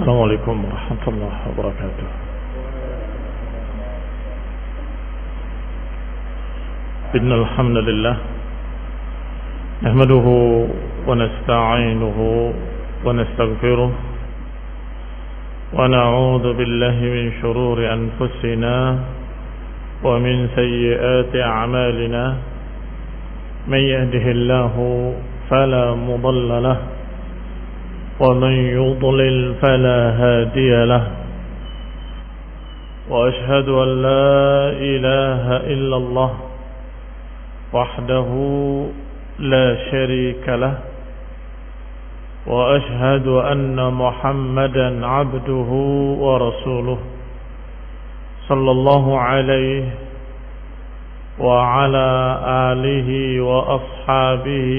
السلام عليكم ورحمة الله وبركاته. إن الحمد لله نحمده ونستعينه ونستغفره ونعوذ بالله من شرور أنفسنا ومن سيئات أعمالنا. من يهده الله فلا مضل له ومن يضلل فلا هادي له. وأشهد أن لا إله إلا الله وحده لا شريك له. وأشهد أن محمدا عبده ورسوله صلى الله عليه وعلى آله وأصحابه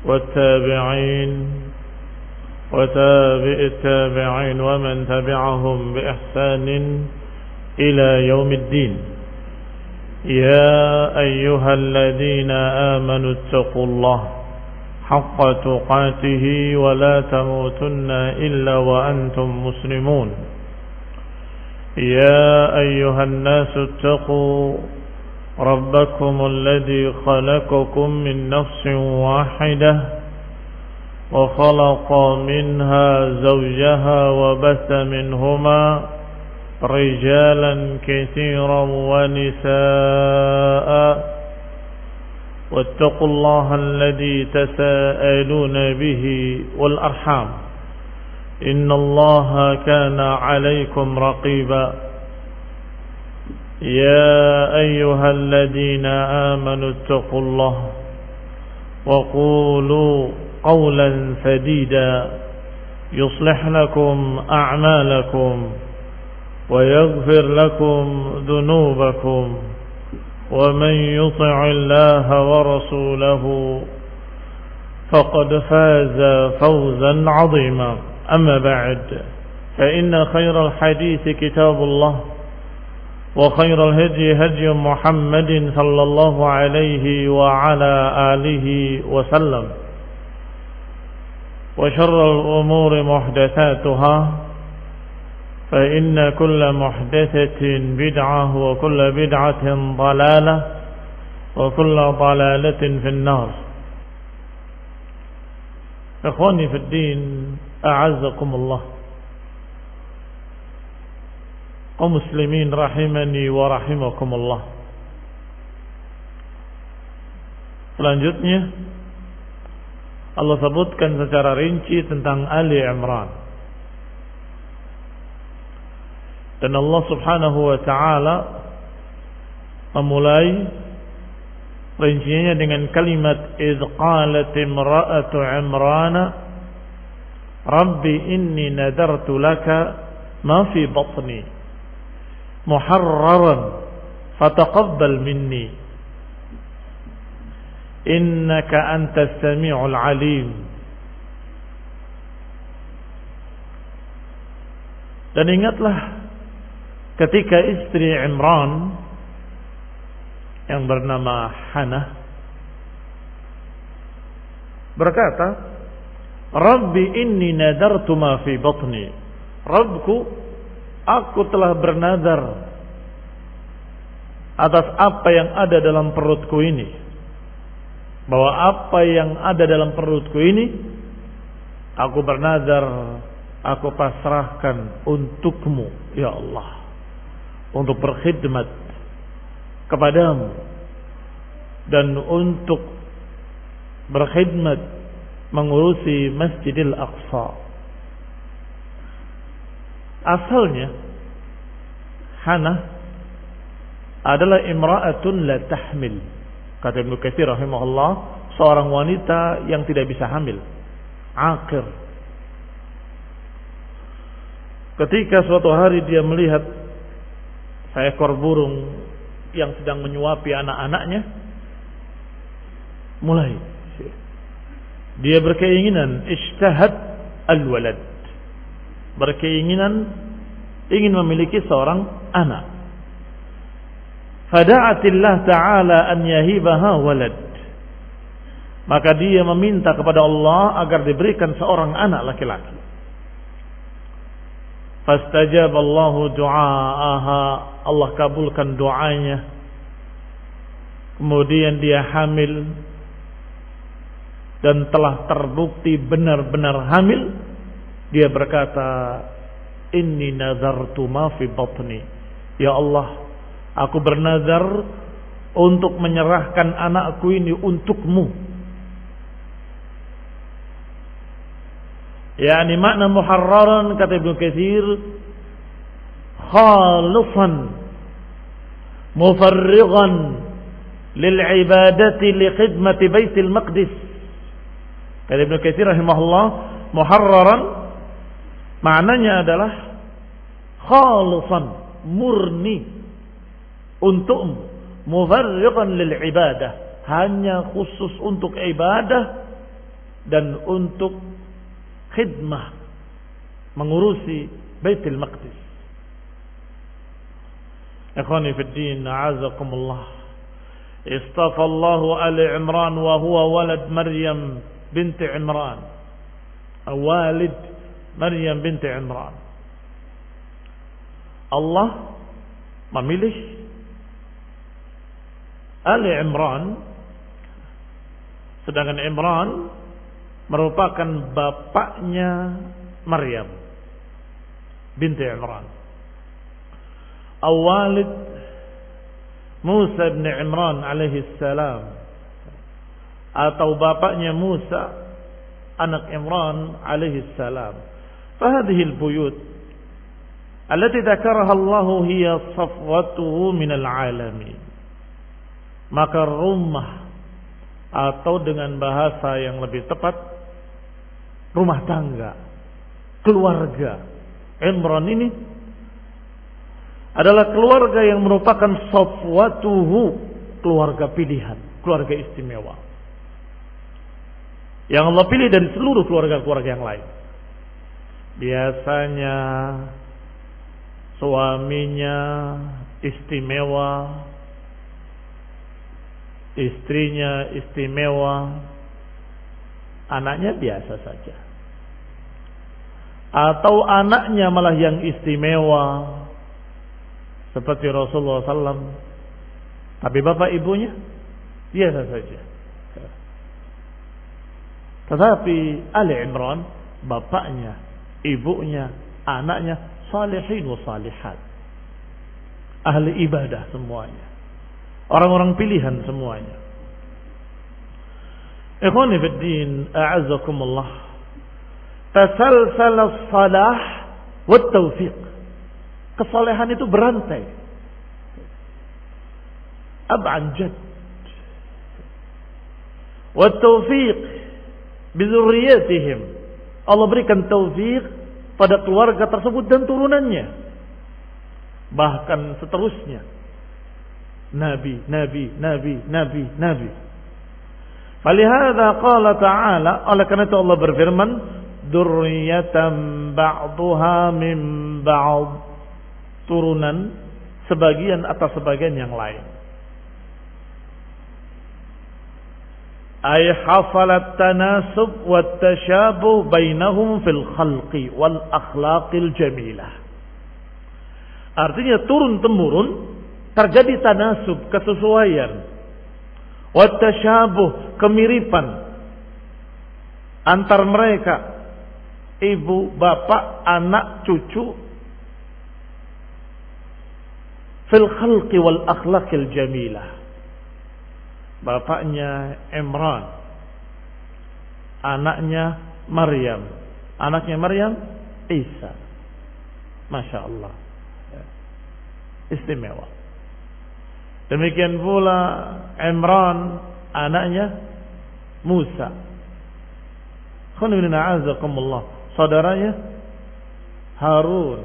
والتابعين وتابع التابعين ومن تبعهم بإحسان إلى يوم الدين. يا أيها الذين آمنوا اتقوا الله حق تقاته ولا تموتن إلا وأنتم مسلمون. يا أيها الناس اتقوا ربكم الذي خلقكم من نفس واحدة وخلق منها زوجها وبث منهما رجالا كثيرا ونساء. واتقوا الله الذي تساءلون به والأرحام إن الله كان عليكم رقيبا. يا أيها الذين آمنوا اتقوا الله وقولوا قولا سديدا يصلح لكم أعمالكم ويغفر لكم ذنوبكم ومن يطع الله ورسوله فقد فاز فوزا عظيما. أما بعد فإن خير الحديث كتاب الله وخير الهدي هدي محمد صلى الله عليه وعلى آله وسلم. وشر الأمور محدثاتها فإن كل محدثة بدعة وكل بدعة ضلالة وكل ضلالة في النار. إخواني في الدين أعزكم الله. kaum muslimin rahimani wa rahimakumullah. Selanjutnya Allah sebutkan secara rinci tentang Ali Imran. Dan Allah subhanahu wa ta'ala memulai rinciannya dengan kalimat idh qalat imra'atu Imrana Rabbi inni nadartu laka ma fi batni muharraran fataqabbal minni innaka antas sami'ul alim. Dan ingatlah ketika istri Imran yang bernama Hannah berkata, Rabbi inni nadartu ma fi batni. Rabbku, aku telah bernadar atas apa yang ada dalam perutku ini, bahwa apa yang ada dalam perutku ini aku bernadar, aku pasrahkan untukmu ya Allah, untuk berkhidmat kepadamu dan untuk berkhidmat mengurusi Masjidil Aqsa. Asalnya Hannah adalah imra'atun la tahmil. Kata Ibnu Katsir rahimahullah, seorang wanita yang tidak bisa hamil, aqir. Ketika suatu hari dia melihat seekor burung yang sedang menyuapi anak-anaknya, mulai dia berkeinginan ishtahat al-walad, berkeinginan ingin memiliki seorang anak. Fada'atillah ta'ala an yahibaha walad. Maka dia meminta kepada Allah agar diberikan seorang anak laki-laki. Fastajaballahu du'aaha, Allah kabulkan doanya. Kemudian dia hamil dan telah terbukti benar-benar hamil. Dia berkata, inni nazartu ma fi batni, ya Allah, aku bernazar untuk menyerahkan anakku ini untukmu. Yani makna muharraran, kata Ibnu Katsir, khalisan mufarrigan lil ibadati li khidmati Baitul Maqdis. Kata Ibnu Katsir rahimahullah, muharraran maknanya adalah khalisan, murni untukmu, mufarrigan lil ibadah, hanya khusus untuk ibadah dan untuk khidmah, mengurusi Baitul Maqdis. Ikhwani fid din, a'azakumullah. Istafa Allahu Ali Imran wa huwa walad Maryam binti Imran. Walid Maryam binti Imran. Allah memilih Ali Imran, sedangkan Imran merupakan bapaknya Maryam binti Imran. Awalid Musa bin Imran alaihi salam, atau bapaknya Musa anak Imran alaihi salam. Fahadhihi al-buyut allati dzakaraha Allah hiya safwatuhu min al-alamin. Maka rumah, atau dengan bahasa yang lebih tepat, rumah tangga, keluarga Imran ini adalah keluarga yang merupakan safwatuhu, keluarga pilihan, keluarga istimewa yang Allah pilih dari seluruh keluarga-keluarga yang lain. Biasanya suaminya istimewa, istrinya istimewa, anaknya biasa saja, atau anaknya malah yang istimewa seperti Rasulullah SAW, tapi bapak ibunya biasa saja. Tetapi Ali Imran, bapaknya, ibunya, anaknya salihin wa salihat, ahli ibadah semuanya, orang-orang pilihan semuanya. Ikhwani fid din, a'azzakumullah. Tasalsal as-salah wat taufiq. Kesalehan itu berantai. Ab'an jad. Wat taufiq bi dzurriyyatihim. Allah berikan taufik pada keluarga tersebut dan turunannya. Bahkan seterusnya. Nabi, nabi, nabi, nabi, nabi. Falihada qala ta'ala, oleh karena itu Allah berfirman, dzurriyyatan ba'dhuha min ba'd, turunan sebagian atas sebagian yang lain. Ay hasalat tanasub wat tashabuh bainahum fil khalqi wal akhlaqil jamilah. Artinya turun temurun terjadi tanasub, kesesuaian, wat tashabuh, kemiripan antar mereka, ibu, bapak, anak, cucu, fil khalqi wal akhlaqil jamilah. Bapaknya Imran, anaknya Maryam, anaknya Maryam Isa. Masya Allah, istimewa. Demikian pula Imran, anaknya Musa. Khonibina azakumullah, saudaranya Harun,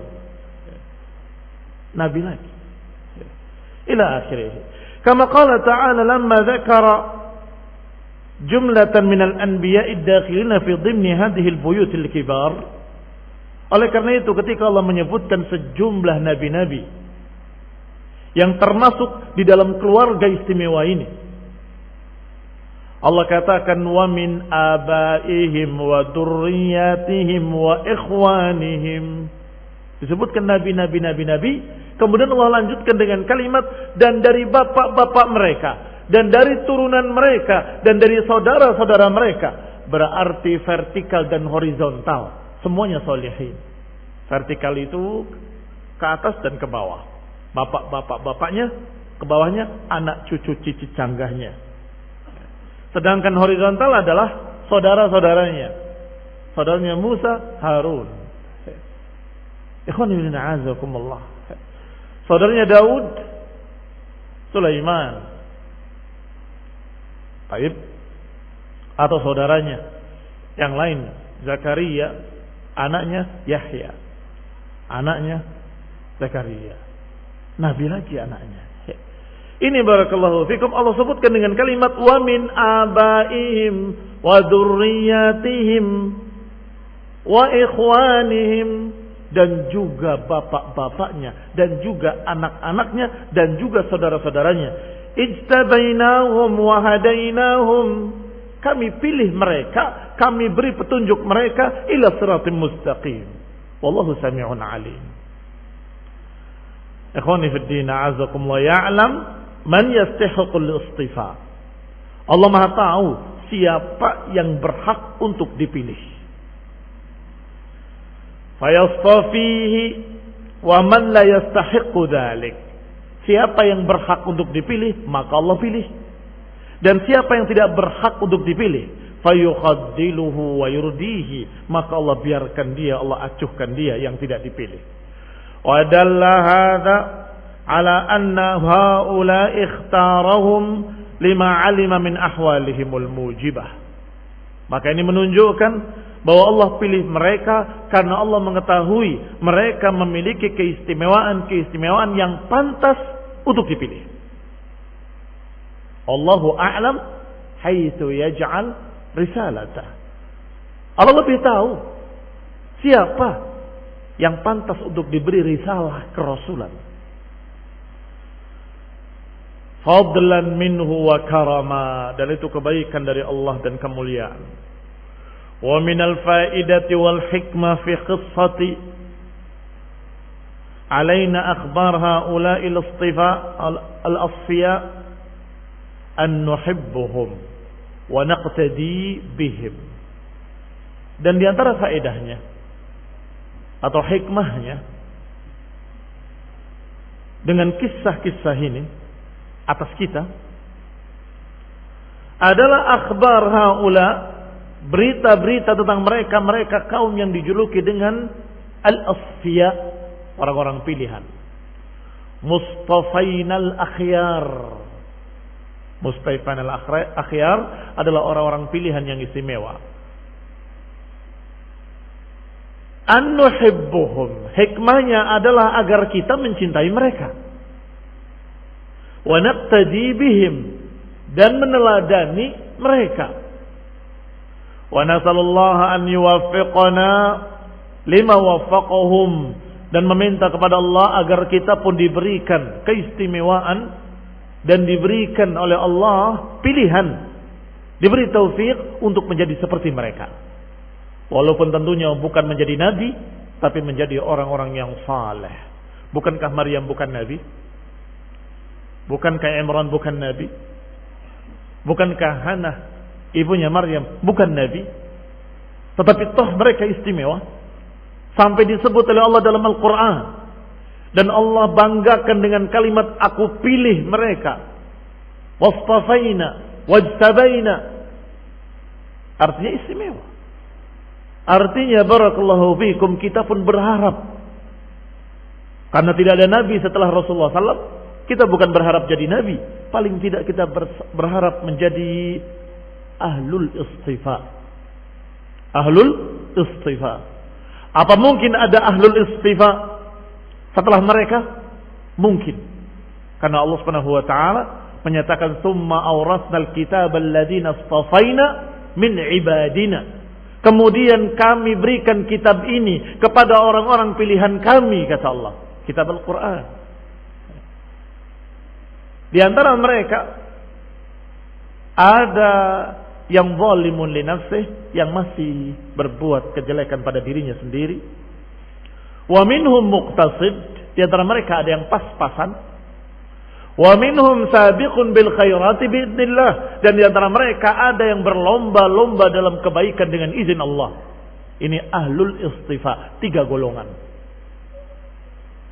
Nabi lagi. Ila akhirih. Kama qala ta'ala lamma dzakara jumlatan minal anbiya'i dakhilina fi dhimni hadhihi al-buyut al-kibar. Oleh karena itu ketika Allah menyebutkan sejumlah nabi-nabi yang termasuk di dalam keluarga istimewa ini, Allah katakan wa min abaihim wa dzurriyyatihim wa ikhwanihim. Disebutkan nabi. Kemudian Allah lanjutkan dengan kalimat dan dari bapak-bapak mereka, dan dari turunan mereka, dan dari saudara-saudara mereka. Berarti vertikal dan horizontal, semuanya solihin. Vertikal itu ke atas dan ke bawah. Bapak-bapaknya, ke bawahnya anak cucu cicit canggahnya. Sedangkan horizontal adalah saudara-saudaranya. Saudaranya Musa, Harun. Ikhwan fillah a'azakumullah. Saudaranya Daud, Sulaiman. Baik. Atau saudaranya yang lain, Zakaria, anaknya Yahya, anaknya Zakaria, Nabi lagi anaknya. Ini barakallahu fikum Allah sebutkan dengan kalimat wa min abaihim wa dzurriyyatihim wa ikhwanihim, dan juga bapak-bapaknya, dan juga anak-anaknya, dan juga saudara-saudaranya. Ijtabainahum wa hadainahum, kami pilih mereka, kami beri petunjuk mereka ila siratim mustaqim. Wallahu sami'un alim. Ikhwani fid din, a'azakumullah, ya'lam man yastahiqul istifa. Allah Maha tahu siapa yang berhak untuk dipilih. Fayastafihi wa man la yastahiqu dzalik. Siapa yang berhak untuk dipilih, maka Allah pilih. Dan siapa yang tidak berhak untuk dipilih, fayukhaddiluhu wa yurdihi, maka Allah biarkan dia, Allah acuhkan dia yang tidak dipilih. Wa dalla hadza ala anna haula ikhtarahum lima alima min ahwalihimul mujibah. Maka ini menunjukkan bahwa Allah pilih mereka karena Allah mengetahui mereka memiliki keistimewaan yang pantas untuk dipilih. Allahu a'lam haitsu yaj'al risalatah. Allah lebih tahu siapa yang pantas untuk diberi risalah kerasulan. Fadlan minhu wa karama, dan itu kebaikan dari Allah dan kemuliaan. Wa minal faidati wal hikmah fi qissati alaina akhbar haula'i al-istifa al-asfiya an nuhibbuhum wa naqtadi bihim. Dan di antara faedahnya atau hikmahnya dengan kisah-kisah ini atas kita adalah akhbar haula, berita-berita tentang mereka kaum yang dijuluki dengan al-asfiya, orang-orang pilihan. Mustafainal akhyar. Mustafainal akhyar adalah orang-orang pilihan yang istimewa. An nuhibbuhum, hikmahnya adalah agar kita mencintai mereka. Wa naqtadi bihim, dan meneladani mereka. Wa nasallallahu an yuwaffiqana lima waffaqahum, dan meminta kepada Allah agar kita pun diberikan keistimewaan dan diberikan oleh Allah pilihan, diberi taufik untuk menjadi seperti mereka. Walaupun tentunya bukan menjadi nabi, tapi menjadi orang-orang yang saleh. Bukankah Maryam bukan nabi? Bukankah Imran bukan nabi? Bukankah Hannah ibunya Maryam bukan nabi? Tetapi toh mereka istimewa, sampai disebut oleh Allah dalam Al-Quran. Dan Allah banggakan dengan kalimat aku pilih mereka. Wastafaina wajtabaina, artinya istimewa. Artinya barakallahu fikum, kita pun berharap, karena tidak ada nabi setelah Rasulullah SAW, kita bukan berharap jadi nabi, paling tidak kita berharap menjadi ahlul istifa. Ahlul istifa. Apa mungkin ada ahlul istifa setelah mereka? Mungkin. Karena Allah Subhanahu wa taala menyatakan summa awrasnal kitabal ladzina istafaina min ibadina. Kemudian kami berikan kitab ini kepada orang-orang pilihan kami, kata Allah. Kitab Al-Quran. Di antara mereka ada yang zalimun li nafsih, yang masih berbuat kejelekan pada dirinya sendiri. Wa minhum muqtasid, di antara mereka ada yang pas-pasan. Wa minhum sabiqun bil khairati biidznillah, dan di antara mereka ada yang berlomba-lomba dalam kebaikan dengan izin Allah. Ini ahlul istifa, 3 golongan.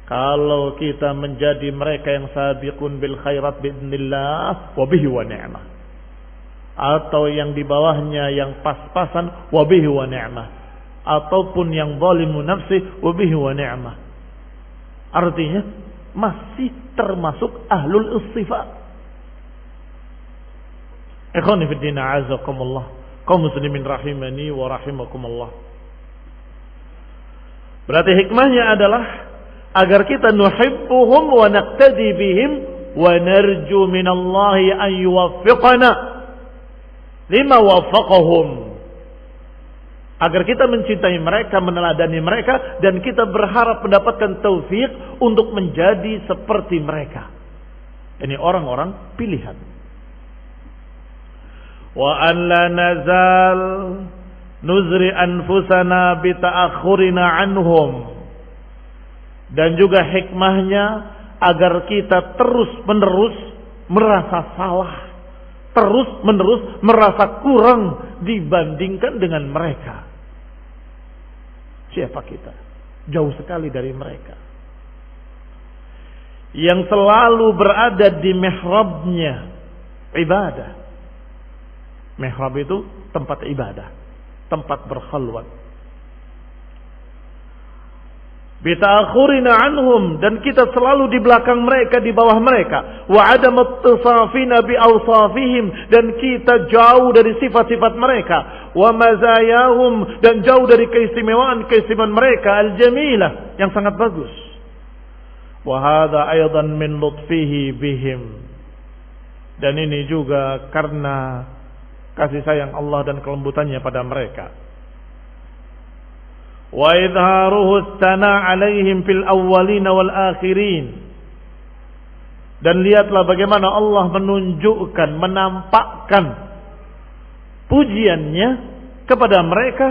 Kalau kita menjadi mereka yang sabiqun bil khairat biidznillah, wa bihi wa ni'mah. Atau yang di bawahnya yang pas-pasan, wa bihi wa ni'mah. Ataupun yang zalimu nafsi, wa bihi wa ni'mah. Artinya masih termasuk ahlul istifa. Ikhwani fi din, a'azakumullah, kaum muslimin rahimani wa rahimakumullah. Berarti hikmahnya adalah agar kita nuhibbuhum wa naqtadi bihim wa narju minallahi an yuwaffiqana lima waffaqahum. Agar kita mencintai mereka, meneladani mereka, dan kita berharap mendapatkan taufik untuk menjadi seperti mereka. Ini orang-orang pilihan. Wa an la nazal nuzri anfusana bi ta'akhurina anhum. Dan juga hikmahnya agar kita terus-menerus merasa salah, terus-menerus merasa kurang dibandingkan dengan mereka. Siapa kita? Jauh sekali dari mereka. Yang selalu berada di mihrabnya ibadah. Mihrab itu tempat ibadah, tempat berkhalwat. Bita'akhurina anhum, dan kita selalu di belakang mereka, di bawah mereka. Wa adam ittisafina bi awsafihim, dan kita jauh dari sifat-sifat mereka. Wa mazayahum, dan jauh dari keistimewaan mereka al-jamilah, yang sangat bagus. Wa hadha aydan min lutfihi bihim, dan ini juga karena kasih sayang Allah dan kelembutannya pada mereka. Wa idharuhu istana alaihim fil awwalin wal akhirin, dan lihatlah bagaimana Allah menunjukkan, menampakkan pujiannya kepada mereka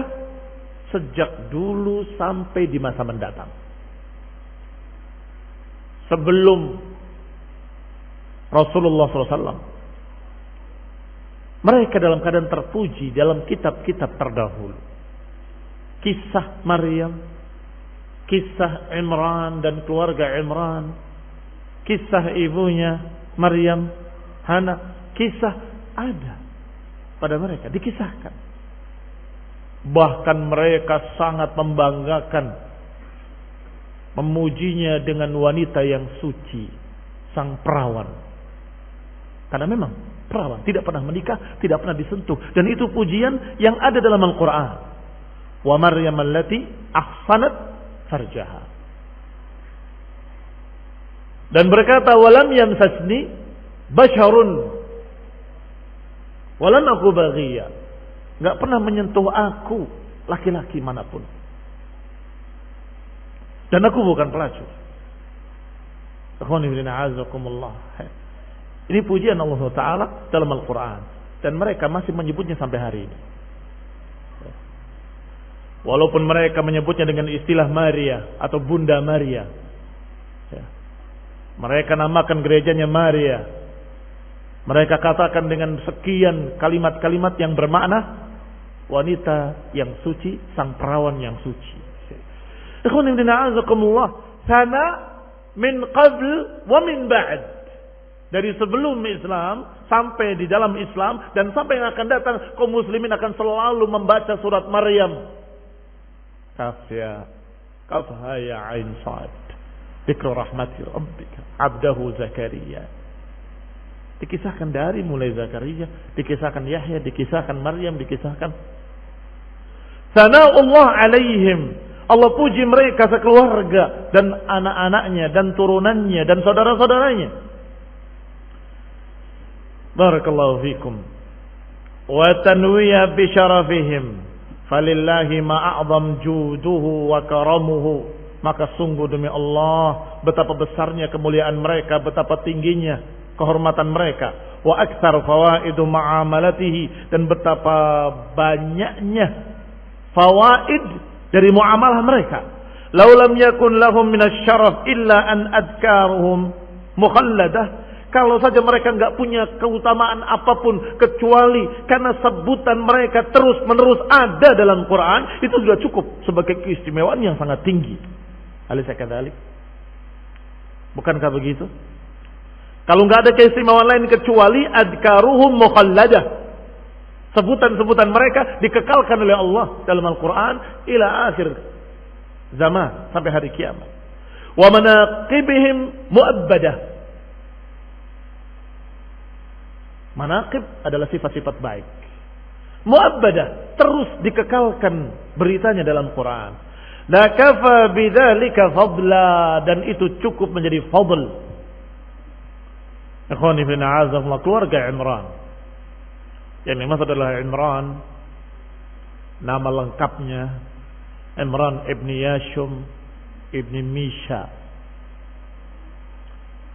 sejak dulu sampai di masa mendatang. Sebelum Rasulullah SAW, mereka dalam keadaan terpuji dalam kitab-kitab terdahulu. Kisah Maryam, kisah Imran dan keluarga Imran, kisah ibunya Maryam, Hana, kisah ada pada mereka, dikisahkan. Bahkan mereka sangat membanggakan, memujinya dengan wanita yang suci, sang perawan. Karena memang perawan tidak pernah menikah, tidak pernah disentuh, dan itu pujian yang ada dalam Al-Quran. Wa Maryam allati ahsanat farjaha. Dan berkata, walam yamsasni basharun walam aku baghiya. Enggak pernah menyentuh aku laki-laki manapun. Dan aku bukan pelacur. Akhwani fillah, azakumullah. Ini pujian Allah Ta'ala dalam Al-Quran, dan mereka masih menyebutnya sampai hari ini. Walaupun mereka menyebutnya dengan istilah Maria atau Bunda Maria. Mereka namakan gerejanya Maria. Mereka katakan dengan sekian kalimat-kalimat yang bermakna wanita yang suci, sang perawan yang suci. Ikhwan ibn a'azakumullah, sana min qabl wa min ba'd. Dari sebelum Islam sampai di dalam Islam dan sampai yang akan datang, kaum muslimin akan selalu membaca surat Maryam. Kaf ya ain sad. Dzikru rahmati rabbika abdahu Zakaria. Dikisahkan dari mulai Zakaria, dikisahkan Yahya, dikisahkan Maryam, dikisahkan. Sana'ullah alaihim, Allah puji mereka sekeluarga dan anak-anaknya dan turunannya dan saudara-saudaranya. Barakallahu fikum. Wa tanwiya bi syarafihim, falillahi ma'a'zam juduhu wa karamuhu. Maka sungguh demi Allah, betapa besarnya kemuliaan mereka, betapa tingginya kehormatan mereka. Wa aktsar fawaidu ma'amalatihi, dan betapa banyaknya fawaid dari muamalah mereka. "Lau lam yakun lahum minasyaraf illa an adkaruhum mukhalladah." Kalau saja mereka enggak punya keutamaan apapun kecuali karena sebutan mereka terus-menerus ada dalam Quran, itu sudah cukup sebagai keistimewaan yang sangat tinggi. Alaysa kadzalik? Bukankah begitu? Kalau enggak ada keistimewaan lain kecuali adkaruhum mukhalladah. Sebutan-sebutan mereka dikekalkan oleh Allah dalam Al-Quran ila akhir zaman, sampai hari kiamat. Wa manaqibihim mu'abbadah. Manaqib adalah sifat-sifat baik. Mu'abbadah, terus dikekalkan beritanya dalam Quran. La kafa bidzalika fadla, dan itu cukup menjadi fadl. Ikhwani fi a'azakumullah, keluarga Imran. Yang dimaksud adalah Imran, nama lengkapnya Imran ibni Yashum ibni Misha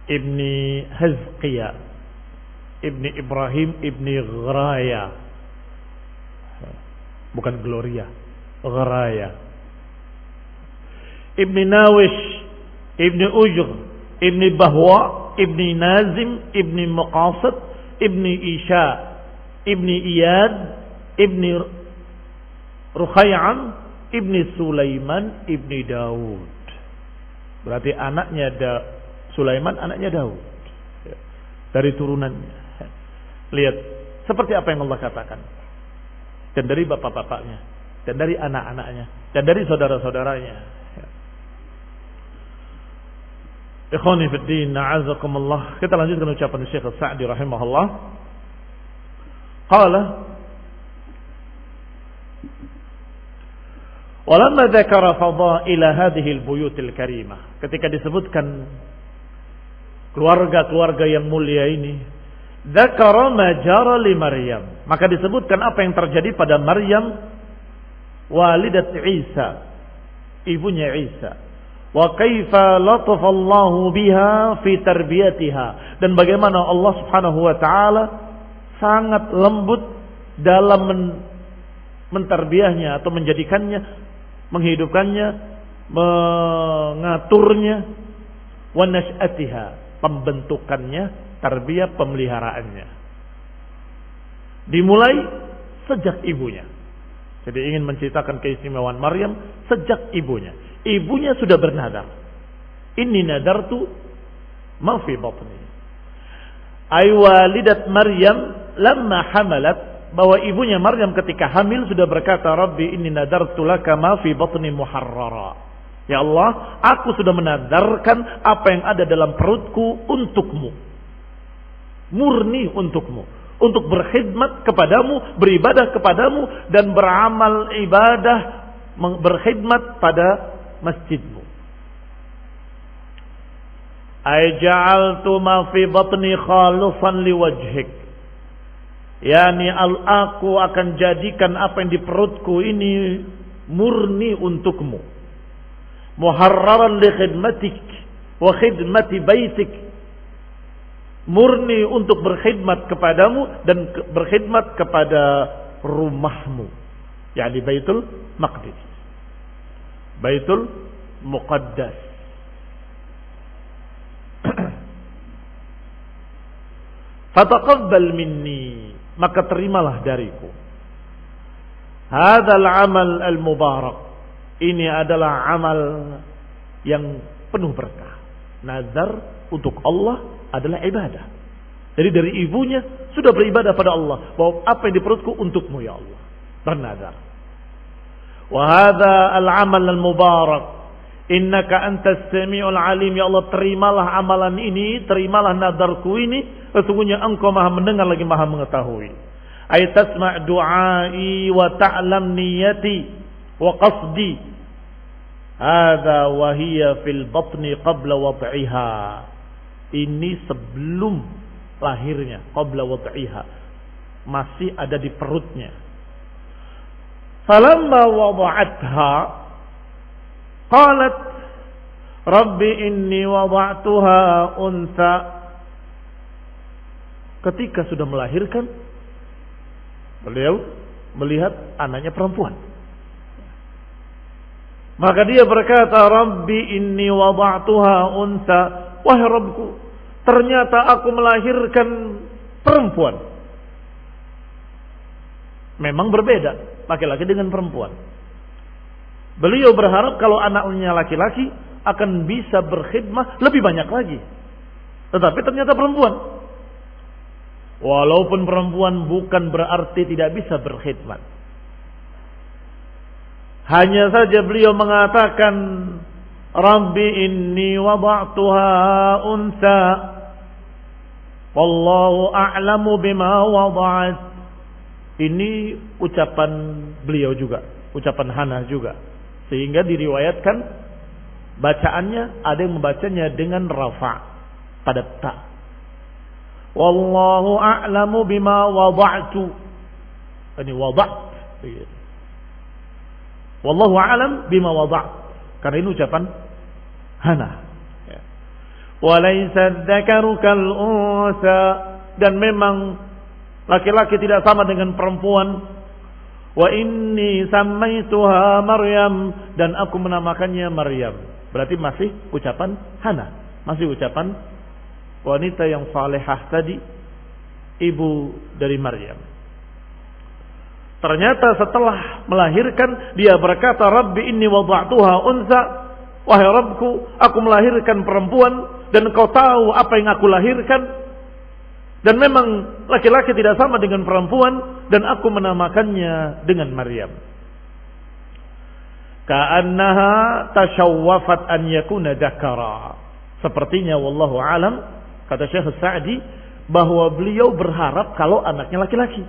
ibni Hizqiyah ibni Ibrahim ibni Ghraya, bukan Gloria, Ghraya, ibni Nawish ibni Ujr ibni Bahwa ibni Nazim ibni Muqasid ibni Isha ibni Iyad ibni Rukhay'an ibni Sulaiman ibni Daud. Berarti anaknya Sulaiman, anaknya Daud, dari turunannya. Lihat seperti apa yang Allah katakan. Dan dari bapak-bapaknya, dan dari anak-anaknya, dan dari saudara-saudaranya. Ikhwani fid din, a'azakumullah. Kita lanjutkan ucapan Syekh Sa'di rahimahullah. Qala walamma dzakara fadaila hadhihi al-buyutil karimah. Ketika disebutkan keluarga-keluarga yang mulia ini, dzakara ma jara li Maryam, maka disebutkan apa yang terjadi pada Maryam walidat Isa, ibunya Isa. Wa kaifa latafa Allahu biha fi tarbiyatiha, dan bagaimana Allah Subhanahu wa taala sangat lembut dalam mentarbiahnya atau menjadikannya, menghidupkannya, mengaturnya, wa nash'atiha, pembentukannya, tarbiyah, pemeliharaannya. Dimulai sejak ibunya. Jadi ingin menceritakan keistimewaan Maryam sejak ibunya. Ibunya sudah bernadar. Inni nadartu ma fi batni. Ay walidat Maryam lamma hamalat, bahwa ibunya Maryam ketika hamil sudah berkata, Rabbi inni nadartu laka ma fi batni muharrara. Ya Allah, aku sudah menadarkan apa yang ada dalam perutku untukmu. Murni untukmu, untuk berkhidmat kepadamu, beribadah kepadamu, dan beramal ibadah, berkhidmat pada masjidmu. Ay ja'altu ma fi batni khalisan liwajhik, yani aku akan jadikan apa yang di perutku ini murni untukmu, muharraran li khidmatik wa khidmati baitik, murni untuk berkhidmat kepadamu dan berkhidmat kepada rumahmu, yakni Baitul Maqdis, Baitul Muqaddas. Fataqabbal minni, maka terimalah dariku hadzal amal al-mubarak, ini adalah amal yang penuh berkah. Nazar untuk Allah adalah ibadah. Jadi dari ibunya sudah beribadah pada Allah, bahwa apa yang di perutku untukmu ya Allah, bernazar. Wa hadza al-amal al-mubarak, innaka antas samiul alim, ya Allah terimalah amalan ini, terimalah nadarku ini, sesungguhnya engkau maha mendengar lagi maha mengetahui. Ay tasma' du'ai wa ta'lam niyati wa qasdi, hadza wa hiya fil batni qabla wad'iha, ini sebelum lahirnya, qabla wad'iha, masih ada di perutnya. Falamma wada'atha qalat rabbi inni wada'tuha unsa, ketika sudah melahirkan beliau melihat anaknya perempuan. Maka dia berkata, Rabbi inni wada'tuha unsa. Wahai Rabbku, ternyata aku melahirkan perempuan. Memang berbeda laki-laki dengan perempuan. Beliau berharap kalau anaknya laki-laki akan bisa berkhidmah lebih banyak lagi. Tetapi ternyata perempuan. Walaupun perempuan bukan berarti tidak bisa berkhidmat. Hanya saja beliau mengatakan, Rabbi inni wada'tuha unsa. Wallahu a'lamu bima wada'at. Ini ucapan beliau juga, ucapan Hana juga. Sehingga diriwayatkan bacaannya ada yang membacanya dengan rafa pada ta. Wallahu a'lamu bima wada'tu. Ini wada't. Wallahu a'lam bima wada't. Karena ini ucapan Hana. Walaysa dzakaru kal unsa. Dan memang laki-laki tidak sama dengan perempuan. Wa inni sammaituha Maryam. Dan aku menamakannya Maryam. Berarti masih ucapan Hana. Masih ucapan wanita yang salehah tadi, ibu dari Maryam. Ternyata setelah melahirkan dia berkata, Rabbi inni wada'tuha unsa. Wahai Rabbku, aku melahirkan perempuan dan engkau tahu apa yang aku lahirkan. Dan memang laki-laki tidak sama dengan perempuan dan aku menamakannya dengan Maryam. Ka'annaha tashawwafat an yakuna dzakara. Sepertinya wallahu alam, kata Syekh Sa'di, bahwa beliau berharap kalau anaknya laki-laki.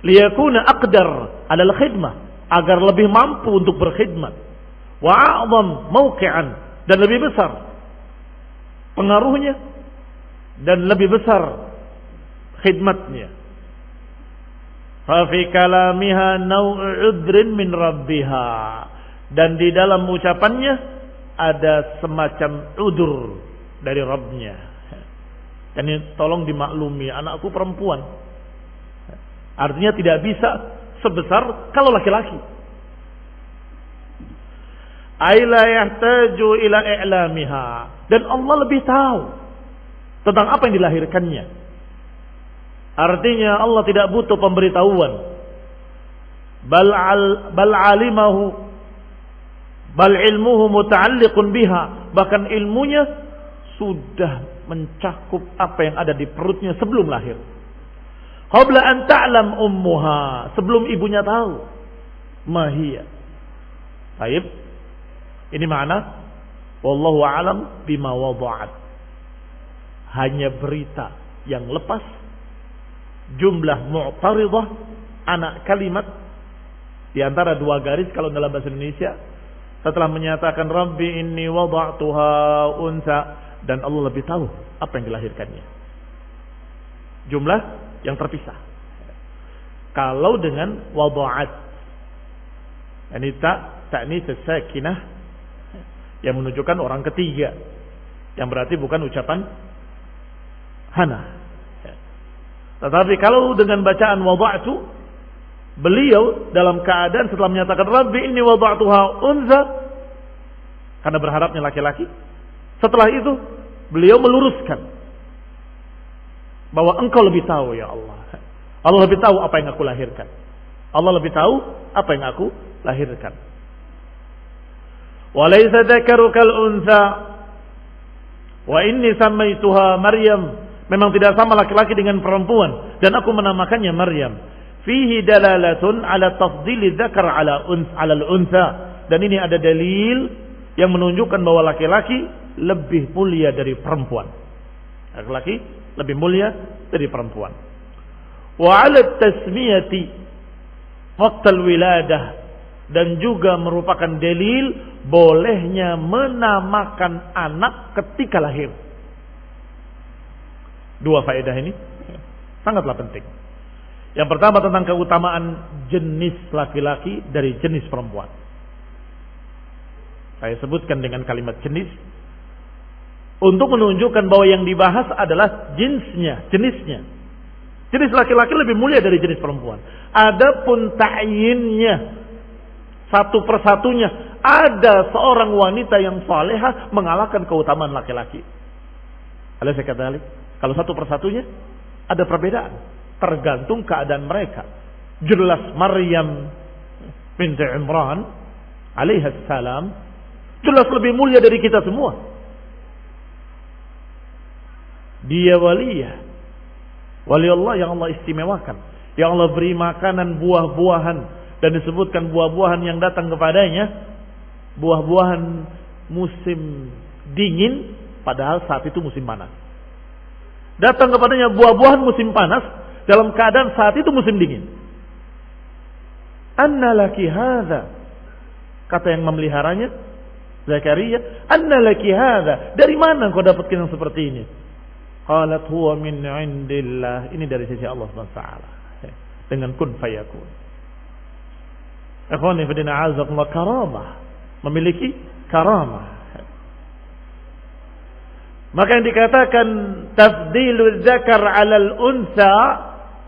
Liyakuna aqdar 'ala al-khidmah, agar lebih mampu untuk berkhidmat. Wa a'zam mawqi'an, dan lebih besar pengaruhnya dan lebih besar khidmatnya. Fa fi kalamiha naw'u 'udrin min rabbiha, dan di dalam ucapannya ada semacam udur dari Rabbnya. Ini tolong dimaklumi, anakku perempuan. Artinya tidak bisa sebesar kalau laki-laki. Aila yahtaju ila i'lamiha, dan Allah lebih tahu tentang apa yang dilahirkannya. Artinya Allah tidak butuh pemberitahuan. Bal alimahu, bal ilmuhu muta'alliqun biha, bahkan ilmunya sudah mencakup apa yang ada di perutnya sebelum lahir. Qabla an ta'lam ummuha, sebelum ibunya tahu. Mahiyya. Baik. Ini makna wallahu a'lam bima wada'at. Hanya berita yang lepas, jumlah mu'taridah, anak kalimat di antara dua garis kalau dalam bahasa Indonesia, setelah menyatakan Rabbi inni wada'tuha unsa, dan Allah lebih tahu apa yang dilahirkannya. Jumlah yang terpisah. Kalau dengan wada'at, ini ta'nis sakinah yang menunjukkan orang ketiga, yang berarti bukan ucapan Hana. Tetapi kalau dengan bacaan wada'tu, beliau dalam keadaan setelah menyatakan Rabbi inni wada'tuha unza, karena berharapnya laki-laki, setelah itu beliau meluruskan bahwa engkau lebih tahu ya Allah. Allah lebih tahu apa yang aku lahirkan. Allah lebih tahu apa yang aku lahirkan. Walaysa dzakaru kal unsa wa inni sammaituha Maryam. Memang tidak sama laki-laki dengan perempuan dan aku menamakannya Maryam. Fihi dalalatun ala tafdili dzakar ala al-unsa. Dan ini ada dalil yang menunjukkan bahwa laki-laki lebih mulia dari perempuan. Laki-laki lebih mulia dari perempuan. Wa 'ala tasmiyati waqtal wiladah, dan juga merupakan dalil bolehnya menamakan anak ketika lahir. Dua faedah ini sangatlah penting. Yang pertama tentang keutamaan jenis laki-laki dari jenis perempuan. Saya sebutkan dengan kalimat jenis untuk menunjukkan bahwa yang dibahas adalah jenisnya. Jenis laki-laki lebih mulia dari jenis perempuan. Adapun ta'yinnya, satu persatunya, ada seorang wanita yang salehah mengalahkan keutamaan laki-laki. Alaysa kadzalik? Kalau satu persatunya ada perbedaan, tergantung keadaan mereka. Jelas Maryam binti Imran alaihi salam jelas lebih mulia dari kita semua. Dia waliyah, wali Allah yang Allah istimewakan, yang Allah beri makanan buah-buahan, dan disebutkan buah-buahan yang datang kepadanya buah-buahan musim dingin, padahal saat itu musim panas. Datang kepadanya buah-buahan musim panas dalam keadaan saat itu musim dingin. Anna laki hadza, kata yang memeliharanya Zakaria, anna laki hadza, dari mana kau dapatkan yang seperti ini? Qalat huwa min indillah, ini dari sisi Allah SWT dengan kun fayakun. Ikhwani fillah a'azakumullah, karamah, memiliki karamah. Maka yang dikatakan tafdilul zakar 'alal unsa,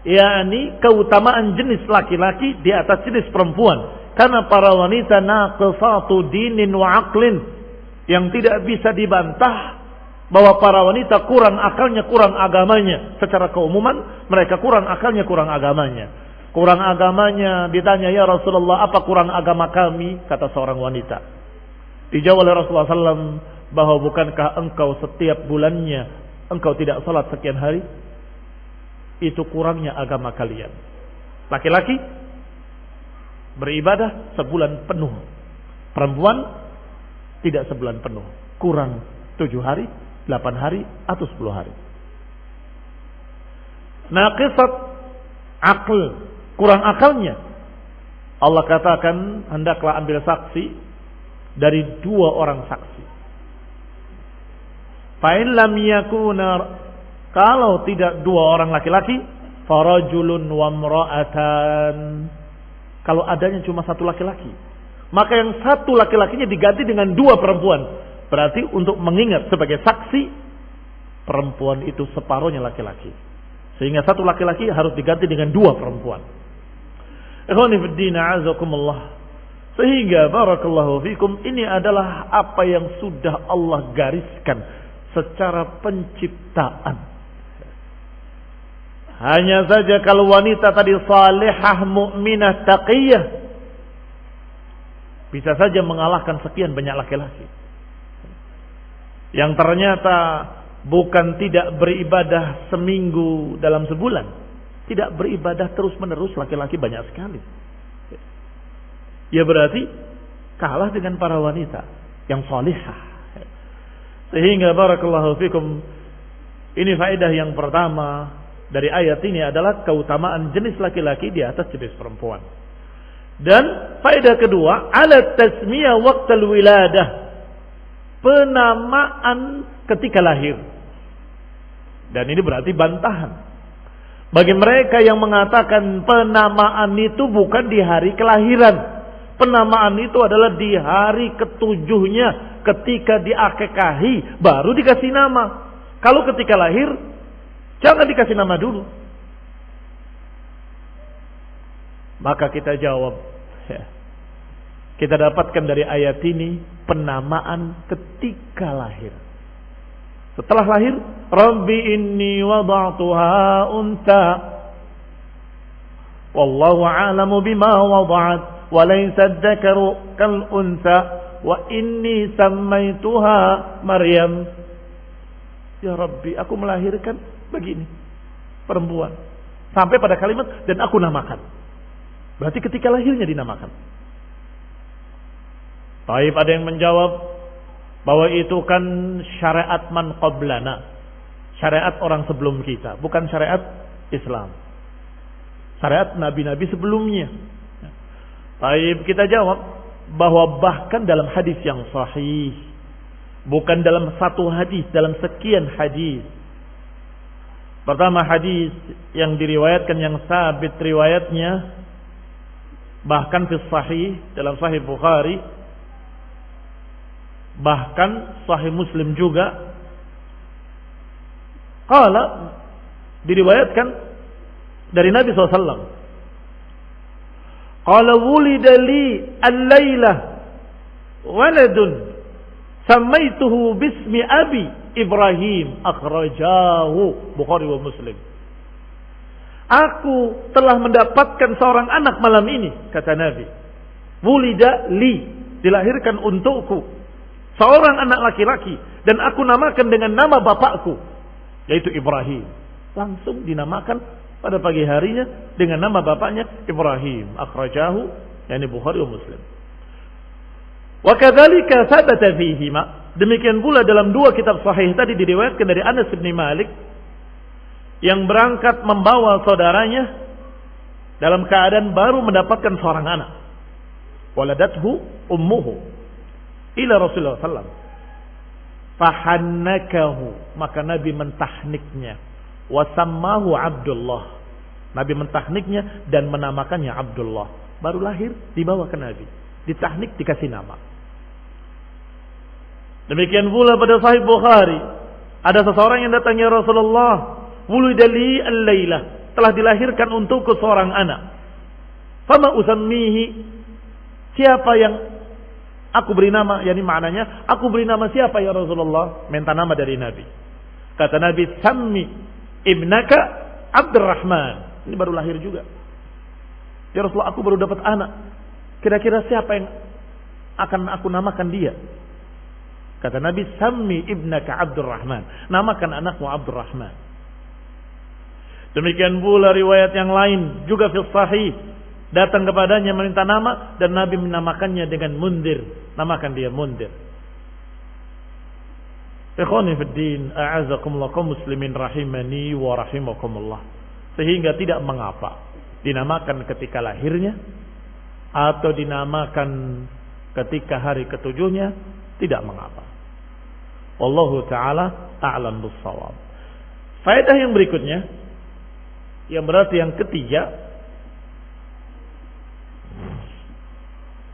yakni keutamaan jenis laki-laki di atas jenis perempuan, karena para wanita naqisatu dinin wa aqlin, yang tidak bisa dibantah bahwa para wanita kurang akalnya, kurang agamanya. Secara keumuman mereka kurang akalnya, kurang agamanya. Kurang agamanya, ditanya, ya Rasulullah, apa kurang agama kami? Kata seorang wanita. Dijawab oleh Rasulullah SAW, bahwa bukankah engkau setiap bulannya engkau tidak salat sekian hari? Itu kurangnya agama kalian. Laki-laki beribadah sebulan penuh, perempuan tidak sebulan penuh, kurang 7 hari, 8 hari, atau 10 hari. Naqisat aql, kurang akalnya. Allah katakan, hendaklah ambil saksi dari 2 orang saksi. Fa in lam yakuna, kalau tidak 2 orang laki-laki, farajulun wa imra'atan, kalau adanya cuma 1 laki-laki, maka yang 1 laki-lakinya diganti dengan 2 perempuan. Berarti untuk mengingat sebagai saksi, perempuan itu separuhnya laki-laki, sehingga 1 laki-laki harus diganti dengan 2 perempuan. Ikhwani fid din, a'azakumullah. Sehingga barakallahu fikum, ini adalah apa yang sudah Allah gariskan secara penciptaan. Hanya saja kalau wanita tadi salihah, mukminah, taqiyah, bisa saja mengalahkan sekian banyak laki-laki yang ternyata bukan tidak beribadah seminggu dalam sebulan, tidak beribadah terus menerus, laki-laki banyak sekali. Ya berarti kalah dengan para wanita yang salihah. Sehingga barakallahu fikum, ini faedah yang pertama dari ayat ini adalah keutamaan jenis laki-laki di atas jenis perempuan. Dan faedah kedua, ala tasmiyah waqtal wiladah, penamaan ketika lahir. Dan ini berarti bantahan bagi mereka yang mengatakan penamaan itu bukan di hari kelahiran. Penamaan itu adalah di hari ke-7-nya, ketika diakekahi baru dikasih nama. Kalau ketika lahir jangan dikasih nama dulu. Maka kita jawab, kita dapatkan dari ayat ini penamaan ketika lahir. Setelah lahir, Rabbi inni wada'tuha unta wallahu a'lamu bima wada'at wa laysa dzakaru kal unta wa inni sammaituha Maryam. Ya Rabbi, aku melahirkan begini, perempuan, sampai pada kalimat dan aku namakan. Berarti ketika lahirnya dinamakan. Taib, ada yang menjawab bahwa itu kan syariat man qablana, syariat orang sebelum kita, bukan syariat Islam, syariat nabi-nabi sebelumnya. Taib, kita jawab bahwa bahkan dalam hadis yang sahih, bukan dalam satu hadis, dalam sekian hadis. Pertama, hadis yang diriwayatkan yang sabit riwayatnya, bahkan fi sahih, dalam sahih Bukhari, bahkan sahih Muslim juga. Qala, diriwayatkan dari Nabi SAW. Qala wulida li al-lailah waladun samaituhu bismi abi Ibrahim akhrajahu Bukhari wa Muslim. Aku telah mendapatkan seorang anak malam ini, kata Nabi. Wulida li, dilahirkan untukku seorang anak laki-laki, dan aku namakan dengan nama bapakku, yaitu Ibrahim. Langsung dinamakan pada pagi harinya dengan nama bapaknya Ibrahim. Akhrajahu, yani Bukhari wa Muslim. Wa kadzalika sabata fihima, demikian pula dalam dua kitab sahih tadi diriwayatkan dari Anas bin Malik yang berangkat membawa saudaranya dalam keadaan baru mendapatkan seorang anak. Waladathu ummuhu ila Rasulullah sallallahu alaihi wasallam. Fahannakahu, maka Nabi mentahniknya. Wasammahu Abdullah, Nabi mentahniknya dan menamakannya Abdullah. Baru lahir dibawa ke Nabi, ditahnik, dikasih nama. Demikian pula pada Sahih Bukhari, ada seseorang yang datang, ya Rasulullah, wulida li al-lailah, telah dilahirkan untukku seorang anak. Fama usammihi, siapa yang aku beri nama? Yani maknanya, aku beri nama siapa ya Rasulullah? Minta nama dari Nabi. Kata Nabi, sammi ibnaka Abdurrahman. Ini baru lahir juga. Ya Rasulullah, aku baru dapat anak. Kira-kira siapa yang akan aku namakan dia? Kata Nabi, sammi ibnaka Abdurrahman. Namakan anakmu Abdurrahman. Demikian pula riwayat yang lain juga fi sahih, datang kepadanya meminta nama dan Nabi menamakannya dengan Mundir. Namakan dia Mundir. Ikhwani fid din, a'azakumullah kaum muslimin rahimani wa rahimakumullah. Sehingga tidak mengapa dinamakan ketika lahirnya atau dinamakan ketika hari ketujuhnya, tidak mengapa. Wallahu ta'ala a'lam bis-shawab. Faedah yang berikutnya, yang berarti yang ketiga,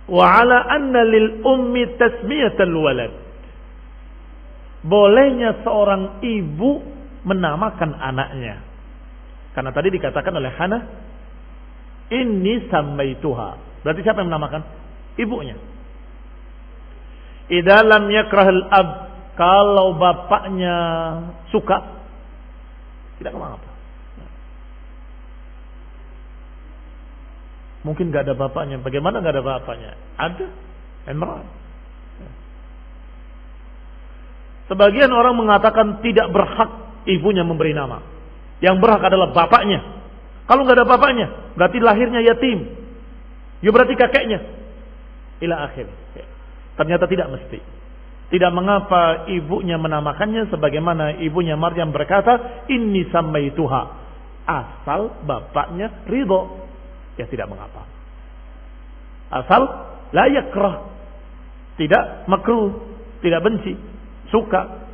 wa 'ala anna lil ummi tasmiyatal walad. Bolehnya seorang ibu menamakan anaknya. Karena tadi dikatakan oleh Hana, inni sammaituha. Berarti siapa yang menamakan? Ibunya. Idza lam yakrahul ab, kalau bapaknya suka, tidak mengapa. Mungkin gak ada bapaknya. Bagaimana gak ada bapaknya? Ada. Imran. Sebagian orang mengatakan tidak berhak ibunya memberi nama. Yang berhak adalah bapaknya. Kalau gak ada bapaknya, berarti lahirnya yatim. Ya berarti kakeknya. Ila akhir. Ternyata tidak mesti. Tidak mengapa ibunya menamakannya, sebagaimana ibunya Maryam berkata, inni sammaituha. Asal bapaknya ridho, ya tidak mengapa. Asal la yakrah, tidak makruh, tidak benci, suka.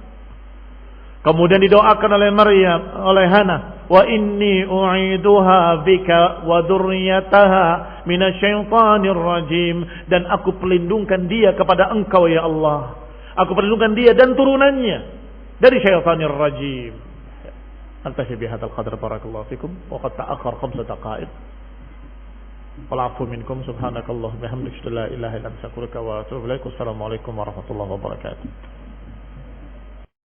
Kemudian didoakan oleh Maryam, oleh Hana, wa inni u'iduha bika wa dzurriyyataha minasyaitonir rajim, dan aku pelindungkan dia kepada engkau ya Allah. Aku perlindungan dia dan turunannya dari syaitanir rajim. Antahi bihadzal qadar, barakallahu fikum, wa qad ta'akhkhar 5 daqa'iq. Wal 'afwu minkum, subhanakallah bihamdika la ilaha illa anta astaghfiruka wa atubu ilaik. Wassalamu alaikum warahmatullahi wabarakatuh.